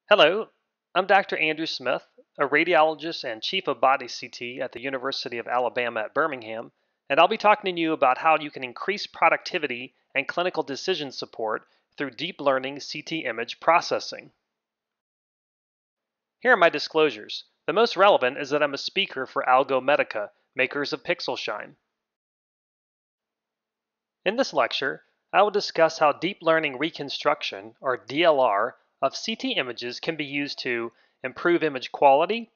Hello, I'm Dr. Andrew Smith, a radiologist and chief of body CT at the University of Alabama at Birmingham, and I'll be talking to you about how you can increase productivity and clinical decision support through deep learning CT image processing. Here are my disclosures. The most relevant is that I'm a speaker for Algo Medica, makers of PixelShine. In this lecture, I will discuss how deep learning reconstruction, or DLR, of CT images can be used to improve image quality,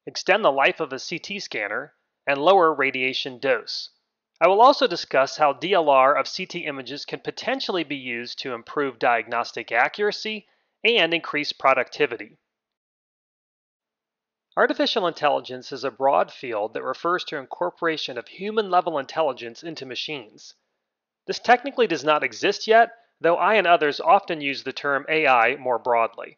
extend the life of a CT scanner, and lower radiation dose. I will also discuss how DLR of CT images can potentially be used to improve diagnostic accuracy and increase productivity. Artificial intelligence is a broad field that refers to incorporation of human-level intelligence into machines. This technically does not exist yet, though I and others often use the term AI more broadly.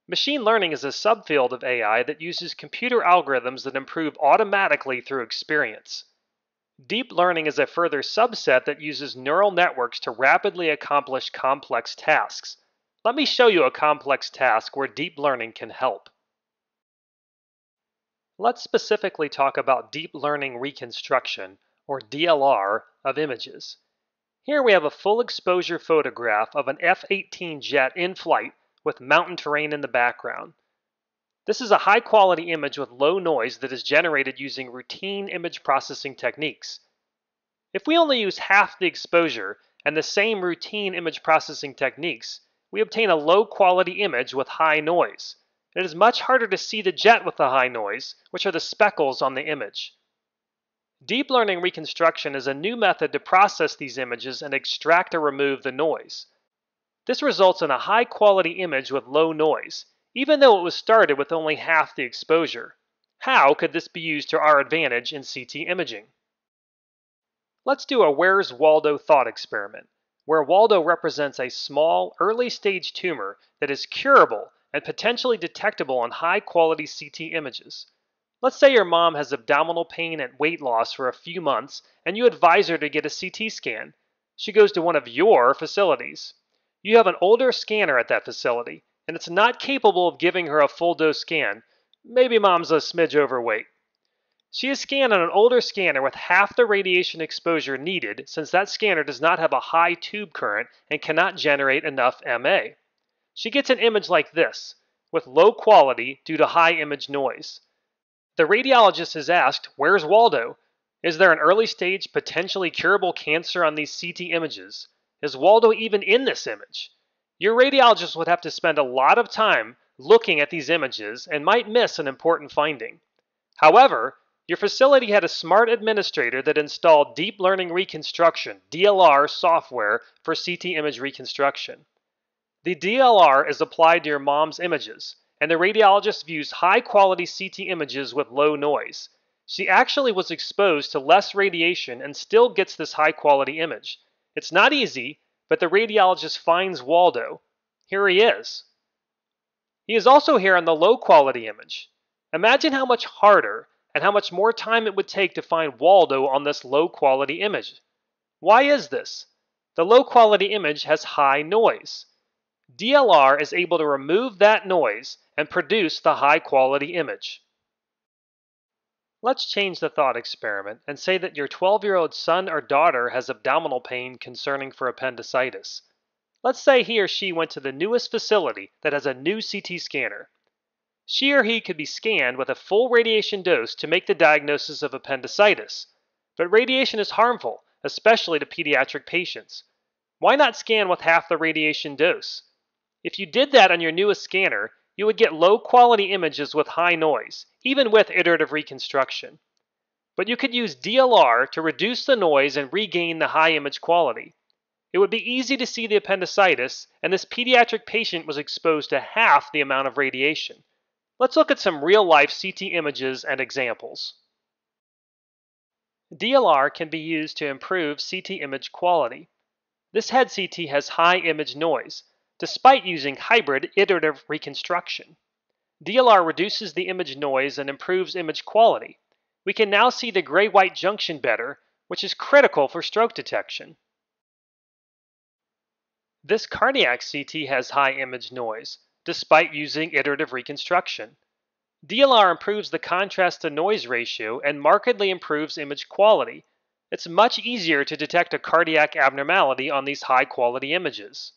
Machine learning is a subfield of AI that uses computer algorithms that improve automatically through experience. Deep learning is a further subset that uses neural networks to rapidly accomplish complex tasks. Let me show you a complex task where deep learning can help. Let's specifically talk about deep learning reconstruction, or DLR, of images. Here we have a full exposure photograph of an F-18 jet in flight with mountain terrain in the background. This is a high quality image with low noise that is generated using routine image processing techniques. If we only use half the exposure and the same routine image processing techniques, we obtain a low quality image with high noise. It is much harder to see the jet with the high noise, which are the speckles on the image. Deep learning reconstruction is a new method to process these images and extract or remove the noise. This results in a high-quality image with low noise, even though it was started with only half the exposure. How could this be used to our advantage in CT imaging? Let's do a Where's Waldo thought experiment, where Waldo represents a small, early-stage tumor that is curable and potentially detectable on high-quality CT images. Let's say your mom has abdominal pain and weight loss for a few months, and you advise her to get a CT scan. She goes to one of your facilities. You have an older scanner at that facility, and it's not capable of giving her a full dose scan. Maybe mom's a smidge overweight. She is scanned on an older scanner with half the radiation exposure needed, since that scanner does not have a high tube current and cannot generate enough MA. She gets an image like this, with low quality due to high image noise. The radiologist is asked, "Where's Waldo? Is there an early stage, potentially curable cancer on these CT images? Is Waldo even in this image?" Your radiologist would have to spend a lot of time looking at these images and might miss an important finding. However, your facility had a smart administrator that installed Deep Learning Reconstruction, DLR, software for CT image reconstruction. The DLR is applied to your mom's images, and the radiologist views high-quality CT images with low noise. She actually was exposed to less radiation and still gets this high-quality image. It's not easy, but the radiologist finds Waldo. Here he is. He is also here on the low-quality image. Imagine how much harder and how much more time it would take to find Waldo on this low-quality image. Why is this? The low-quality image has high noise. DLR is able to remove that noise and produce the high-quality image. Let's change the thought experiment and say that your 12-year-old son or daughter has abdominal pain concerning for appendicitis. Let's say he or she went to the newest facility that has a new CT scanner. She or he could be scanned with a full radiation dose to make the diagnosis of appendicitis. But radiation is harmful, especially to pediatric patients. Why not scan with half the radiation dose? If you did that on your newest scanner, you would get low-quality images with high noise, even with iterative reconstruction. But you could use DLR to reduce the noise and regain the high image quality. It would be easy to see the appendicitis, and this pediatric patient was exposed to half the amount of radiation. Let's look at some real-life CT images and examples. DLR can be used to improve CT image quality. This head CT has high image noise, despite using hybrid iterative reconstruction. DLR reduces the image noise and improves image quality. We can now see the gray-white junction better, which is critical for stroke detection. This cardiac CT has high image noise, despite using iterative reconstruction. DLR improves the contrast to noise ratio and markedly improves image quality. It's much easier to detect a cardiac abnormality on these high quality images.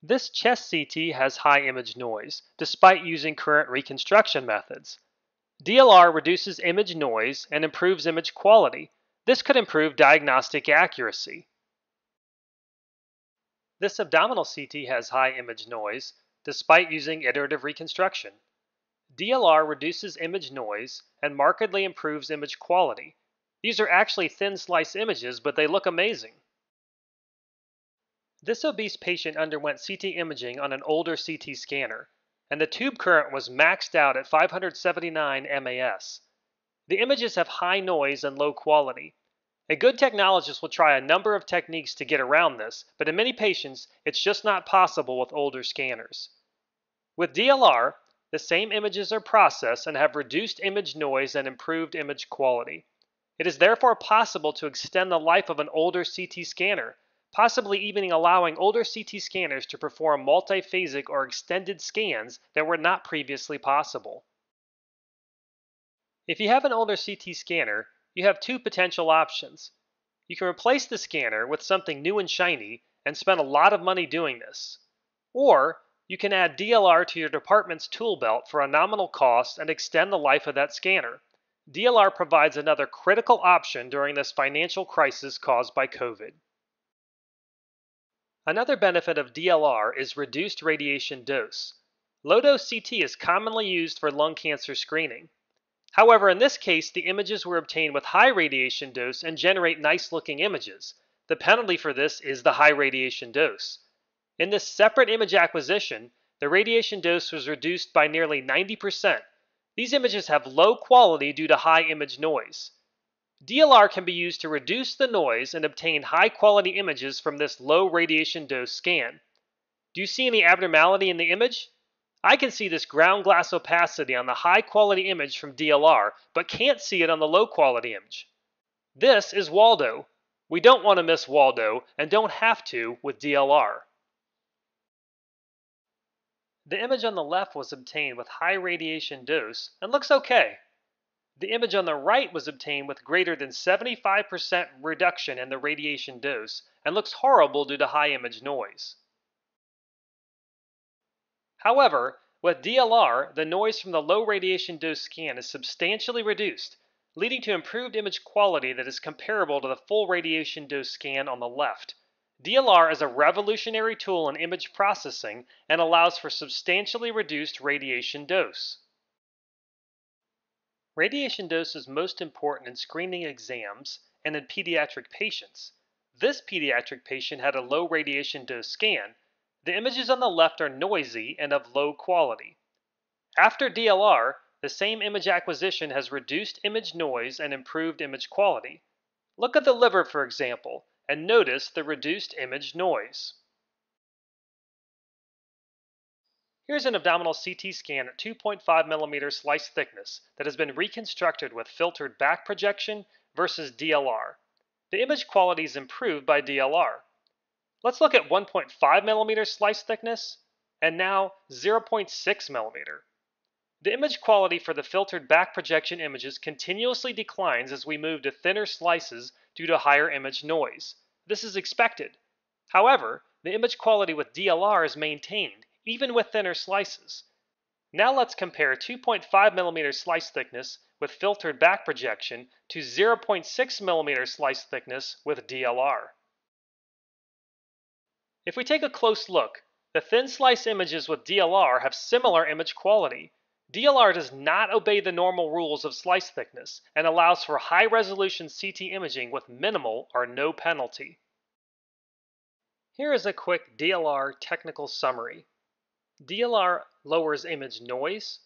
This chest CT has high image noise, despite using current reconstruction methods. DLR reduces image noise and improves image quality. This could improve diagnostic accuracy. This abdominal CT has high image noise, despite using iterative reconstruction. DLR reduces image noise and markedly improves image quality. These are actually thin slice images, but they look amazing. This obese patient underwent CT imaging on an older CT scanner, and the tube current was maxed out at 579 MAS. The images have high noise and low quality. A good technologist will try a number of techniques to get around this, but in many patients, it's just not possible with older scanners. With DLR, the same images are processed and have reduced image noise and improved image quality. It is therefore possible to extend the life of an older CT scanner, possibly even allowing older CT scanners to perform multiphasic or extended scans that were not previously possible. If you have an older CT scanner, you have two potential options. You can replace the scanner with something new and shiny and spend a lot of money doing this. Or you can add DLR to your department's tool belt for a nominal cost and extend the life of that scanner. DLR provides another critical option during this financial crisis caused by COVID. Another benefit of DLR is reduced radiation dose. Low-dose CT is commonly used for lung cancer screening. However, in this case, the images were obtained with high radiation dose and generate nice-looking images. The penalty for this is the high radiation dose. In this separate image acquisition, the radiation dose was reduced by nearly 90%. These images have low quality due to high image noise. DLR can be used to reduce the noise and obtain high-quality images from this low radiation dose scan. Do you see any abnormality in the image? I can see this ground glass opacity on the high-quality image from DLR, but can't see it on the low-quality image. This is Waldo. We don't want to miss Waldo, and don't have to with DLR. The image on the left was obtained with high radiation dose and looks okay. The image on the right was obtained with greater than 75% reduction in the radiation dose and looks horrible due to high image noise. However, with DLR, the noise from the low radiation dose scan is substantially reduced, leading to improved image quality that is comparable to the full radiation dose scan on the left. DLR is a revolutionary tool in image processing and allows for substantially reduced radiation dose. Radiation dose is most important in screening exams and in pediatric patients. This pediatric patient had a low radiation dose scan. The images on the left are noisy and of low quality. After DLR, the same image acquisition has reduced image noise and improved image quality. Look at the liver, for example, and notice the reduced image noise. Here's an abdominal CT scan at 2.5 mm slice thickness that has been reconstructed with filtered back projection versus DLR. The image quality is improved by DLR. Let's look at 1.5 mm slice thickness and now 0.6 mm. The image quality for the filtered back projection images continuously declines as we move to thinner slices due to higher image noise. This is expected. However, the image quality with DLR is maintained, even with thinner slices. Now let's compare 2.5 mm slice thickness with filtered back projection to 0.6 mm slice thickness with DLR. If we take a close look, the thin slice images with DLR have similar image quality. DLR does not obey the normal rules of slice thickness and allows for high-resolution CT imaging with minimal or no penalty. Here is a quick DLR technical summary. DLR lowers image noise,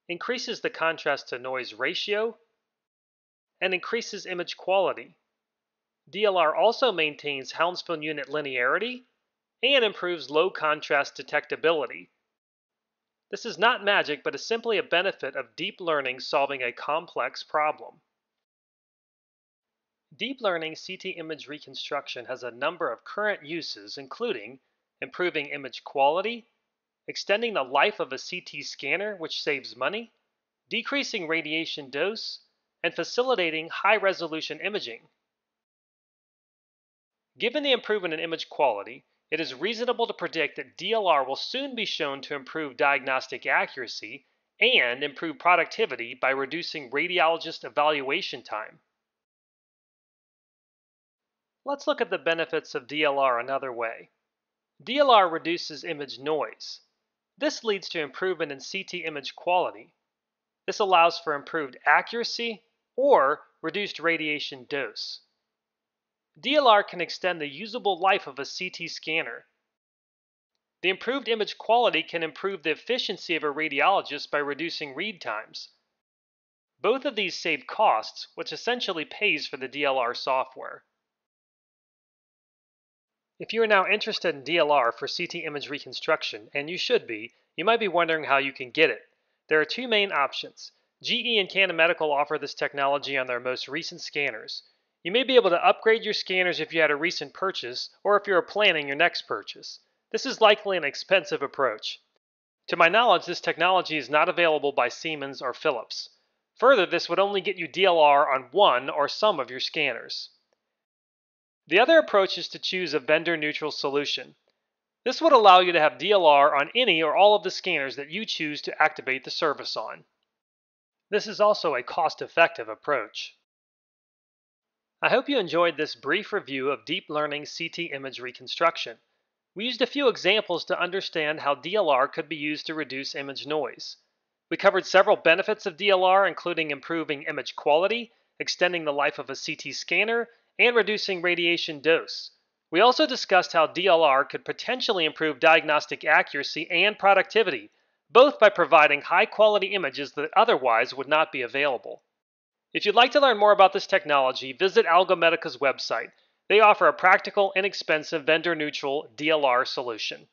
increases the contrast to noise ratio, and increases image quality. DLR also maintains Hounsfield unit linearity and improves low contrast detectability. This is not magic, but is simply a benefit of deep learning solving a complex problem. Deep learning CT image reconstruction has a number of current uses, including improving image quality, extending the life of a CT scanner, which saves money, decreasing radiation dose, and facilitating high-resolution imaging. Given the improvement in image quality, it is reasonable to predict that DLR will soon be shown to improve diagnostic accuracy and improve productivity by reducing radiologist evaluation time. Let's look at the benefits of DLR another way. DLR reduces image noise. This leads to improvement in CT image quality. This allows for improved accuracy or reduced radiation dose. DLR can extend the usable life of a CT scanner. The improved image quality can improve the efficiency of a radiologist by reducing read times. Both of these save costs, which essentially pays for the DLR software. If you are now interested in DLR for CT image reconstruction, and you should be, you might be wondering how you can get it. There are two main options. GE and Canon Medical offer this technology on their most recent scanners. You may be able to upgrade your scanners if you had a recent purchase, or if you are planning your next purchase. This is likely an expensive approach. To my knowledge, this technology is not available by Siemens or Philips. Further, this would only get you DLR on one or some of your scanners. The other approach is to choose a vendor-neutral solution. This would allow you to have DLR on any or all of the scanners that you choose to activate the service on. This is also a cost-effective approach. I hope you enjoyed this brief review of deep learning CT image reconstruction. We used a few examples to understand how DLR could be used to reduce image noise. We covered several benefits of DLR, including improving image quality, extending the life of a CT scanner, and reducing radiation dose. We also discussed how DLR could potentially improve diagnostic accuracy and productivity, both by providing high-quality images that otherwise would not be available. If you'd like to learn more about this technology, visit Algomedica's website. They offer a practical, inexpensive, vendor-neutral DLR solution.